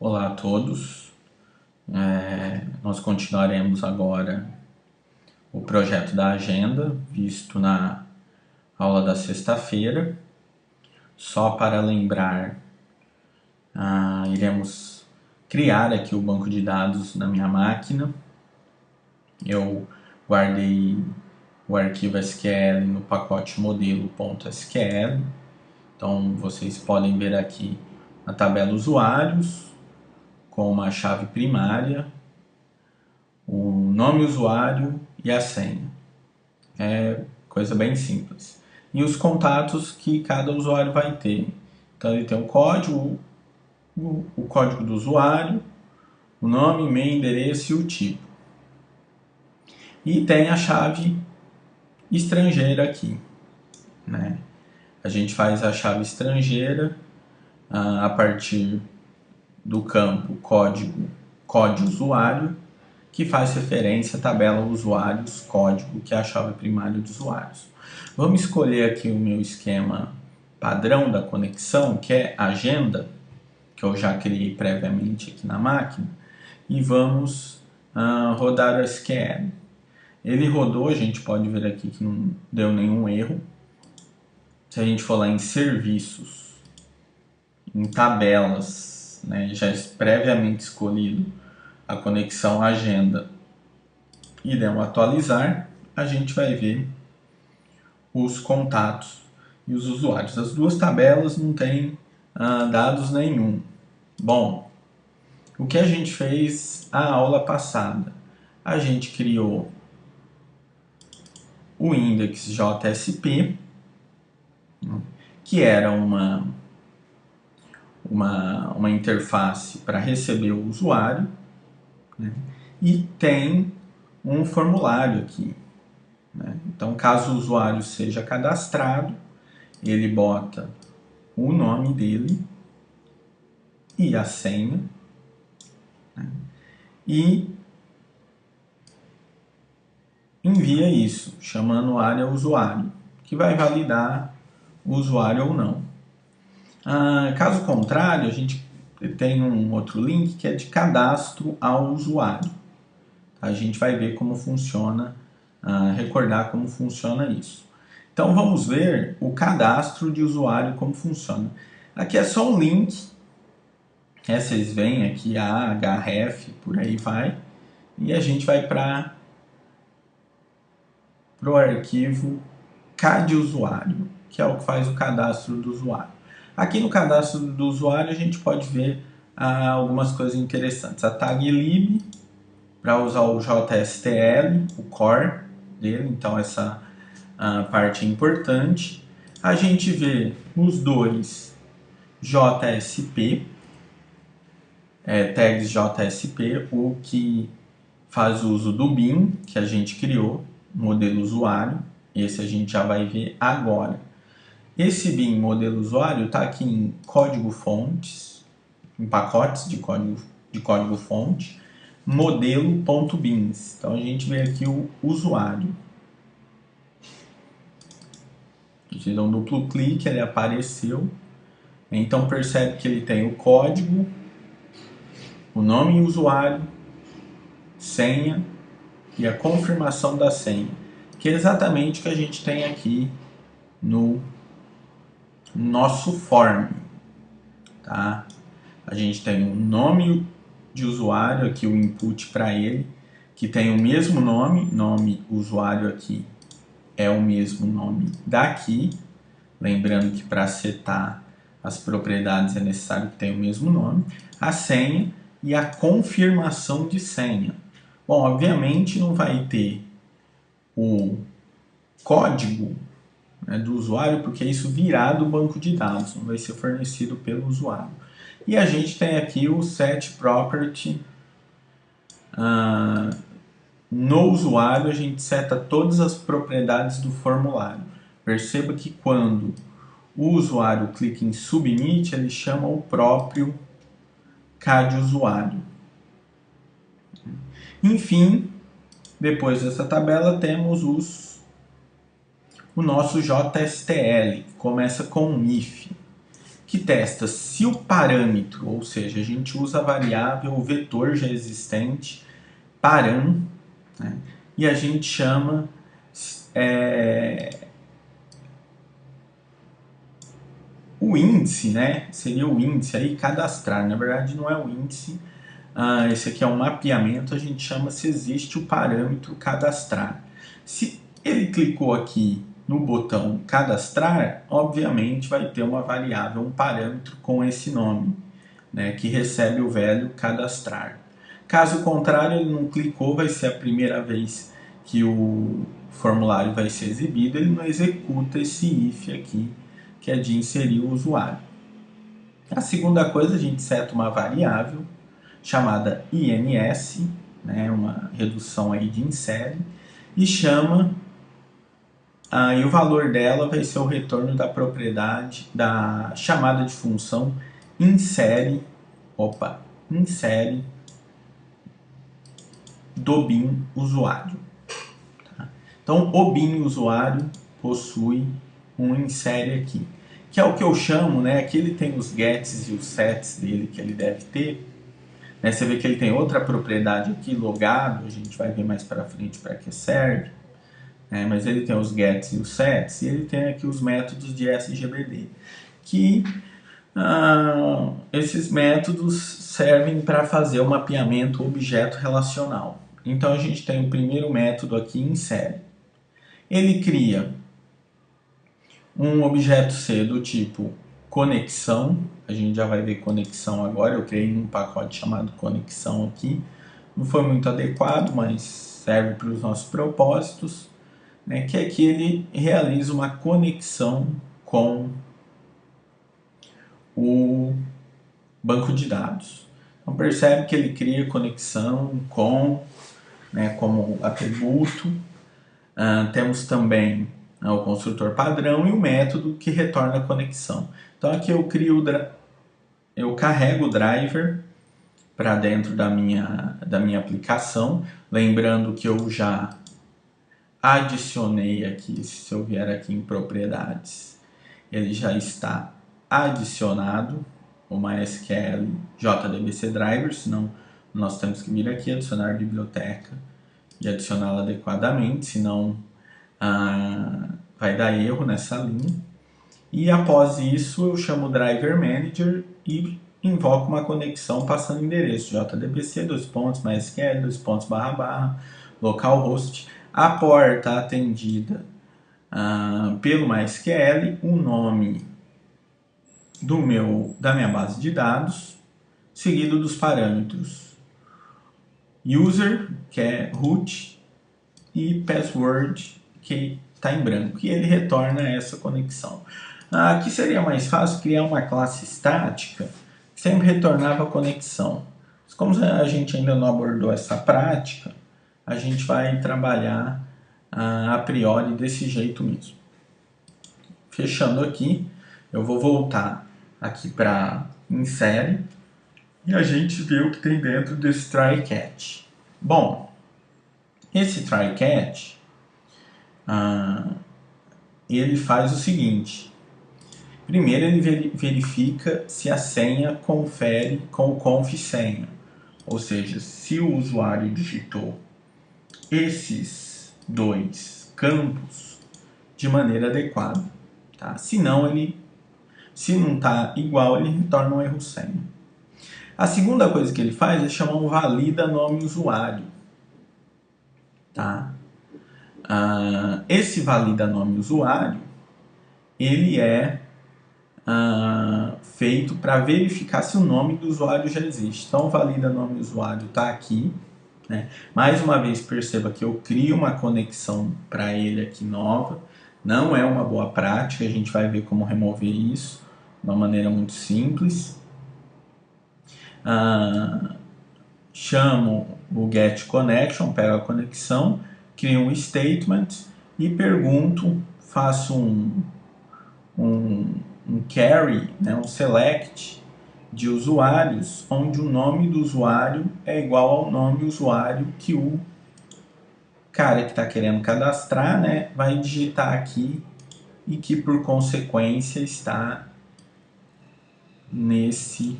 Olá a todos. Nós continuaremos agora o projeto da agenda, visto na aula da sexta-feira. Só para lembrar, iremos criar aqui o banco de dados na minha máquina. Eu guardei o arquivo SQL no pacote modelo.sql. Então vocês podem ver aqui a tabela usuários, com uma chave primária, o nome usuário e a senha. É coisa bem simples. E os contatos que cada usuário vai ter. Então ele tem o código do usuário, o nome, e-mail, endereço e o tipo. E tem a chave estrangeira aqui, né? A gente faz a chave estrangeira a partir do campo código usuário, que faz referência à tabela usuários código, que é a chave primária dos usuários. Vamos escolher aqui o meu esquema padrão da conexão, que é agenda, que eu já criei previamente aqui na máquina, e vamos rodar o SQL. Ele rodou, a gente pode ver aqui que não deu nenhum erro. Se a gente for lá em serviços, em tabelas, né, já previamente escolhido a conexão agenda e demos atualizar, a gente vai ver os contatos e os usuários. As duas tabelas não têm dados nenhum. Bom, o que a gente fez a aula passada? A gente criou o index JSP, que era uma interface para receber o usuário, né? E tem um formulário aqui, né? Então, caso o usuário seja cadastrado, ele bota o nome dele e a senha, né? E envia isso, chamando área usuário, que vai validar o usuário ou não. Caso contrário, a gente tem um outro link que é de cadastro ao usuário. A gente vai ver como funciona, recordar como funciona isso. Então vamos ver o cadastro de usuário, como funciona. Aqui é só um link, vocês veem aqui a href, por aí vai, e a gente vai para o arquivo cadUsuário, que é o que faz o cadastro do usuário. Aqui no cadastro do usuário a gente pode ver algumas coisas interessantes. A tag lib, para usar o JSTL, o core dele, então essa parte é importante. A gente vê os dois JSP, tags JSP, o que faz uso do bin que a gente criou, modelo usuário. Esse a gente já vai ver agora. Esse bin modelo usuário está aqui em código fontes, em pacotes de código fonte, modelo.bins. Então a gente vê aqui o usuário. A gente dá um duplo clique, ele apareceu. Então percebe que ele tem o código, o nome e usuário, senha e a confirmação da senha, que é exatamente o que a gente tem aqui no nosso form, tá? A gente tem um nome de usuário aqui, o input para ele, que tem o mesmo nome usuário aqui é o mesmo nome daqui, lembrando que para setar as propriedades é necessário que tenha o mesmo nome, a senha e a confirmação de senha. Bom, obviamente não vai ter o código, né, do usuário, porque isso virá do banco de dados, não vai ser fornecido pelo usuário. E a gente tem aqui o setProperty. No usuário a gente seta todas as propriedades do formulário. Perceba que quando o usuário clica em Submit, ele chama o próprio cadUsuário. Enfim, depois dessa tabela temos o nosso JSTL, que começa com if, que testa se o parâmetro, ou seja, a gente usa a variável, o vetor já existente, param, né? E a gente chama o índice, né? Seria o índice aí, cadastrar. Na verdade, não é o índice. Esse aqui é um mapeamento. A gente chama se existe o parâmetro cadastrar. Se ele clicou aqui no botão cadastrar, obviamente vai ter uma variável, um parâmetro com esse nome, né? Que recebe o velho cadastrar. Caso contrário, ele não clicou, vai ser a primeira vez que o formulário vai ser exibido, ele não executa esse if aqui, que é de inserir o usuário. A segunda coisa, a gente seta uma variável chamada INS, né, uma redução aí de insere, e chama, e o valor dela vai ser o retorno da propriedade, da chamada de função insere do bin usuário. Tá? Então, o bin usuário possui um insere aqui, que é o que eu chamo, né? Aqui ele tem os gets e os sets dele que ele deve ter. Né? Você vê que ele tem outra propriedade aqui, logado, a gente vai ver mais para frente para que serve. Né? Mas ele tem os gets e os sets, e ele tem aqui os métodos de SGBD, que esses métodos servem para fazer o mapeamento objeto relacional. Então a gente tem o primeiro método aqui, insere. Ele cria um objeto C do tipo conexão, a gente já vai ver conexão agora, eu criei um pacote chamado conexão aqui, não foi muito adequado, mas serve para os nossos propósitos, né, que aqui ele realiza uma conexão com o banco de dados. Então percebe que ele cria conexão com, né, como atributo. Temos também o construtor padrão e o método que retorna a conexão. Então aqui eu carrego o driver para dentro da minha aplicação, lembrando que eu já adicionei aqui, se eu vier aqui em propriedades, ele já está adicionado, o MySQL JDBC driver, senão nós temos que vir aqui, adicionar biblioteca e adicioná-la adequadamente, senão vai dar erro nessa linha. E após isso eu chamo o driver manager e invoco uma conexão passando endereço JDBC, MySQL, localhost, a porta atendida pelo MySQL, o nome da minha base de dados, seguido dos parâmetros user, que é root, e password, que está em branco, e ele retorna essa conexão. Aqui seria mais fácil criar uma classe estática que sempre retornava a conexão. Mas como a gente ainda não abordou essa prática, a gente vai trabalhar a priori desse jeito mesmo. Fechando aqui, eu vou voltar aqui para insere e a gente vê o que tem dentro desse try catch. Bom, esse try catch ele faz o seguinte: primeiro ele verifica se a senha confere com o conf senha, ou seja, se o usuário digitou esses dois campos de maneira adequada, tá? Se não está igual, ele retorna um erro senha. A segunda coisa que ele faz é chamar um valida nome usuário, tá? Esse valida nome usuário, ele é feito para verificar se o nome do usuário já existe. Então, o valida nome usuário está aqui, né? Mais uma vez, perceba que eu crio uma conexão para ele aqui nova. Não é uma boa prática, a gente vai ver como remover isso de uma maneira muito simples. Chamo o get connection, pego a conexão, crio um statement e pergunto, faço um carry, né, um select de usuários, onde o nome do usuário é igual ao nome usuário que o cara que está querendo cadastrar, né, vai digitar aqui e que por consequência está nesse